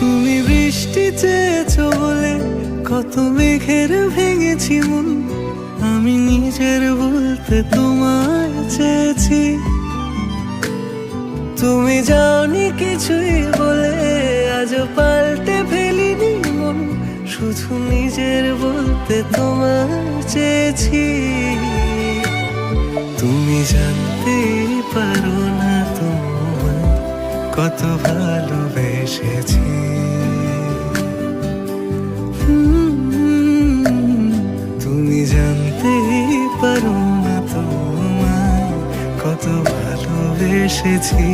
তুমি বৃষ্টি চেয়েছো বলে কত মেঘের ভেঙেছি মন, আমি নিজের বলতে তোমায় চেয়েছি। তুমি যাওনি কিছুই বলে আজও পাল্টে ফেলিনি মন, শুধু নিজের বলতে তোমায় চেয়েছি। তুমি জানতেই পারো না তোমায় কত ভালোবেসেছি। তুমি জানতেই পারো না তোমায় কত ভালোবেসেছি।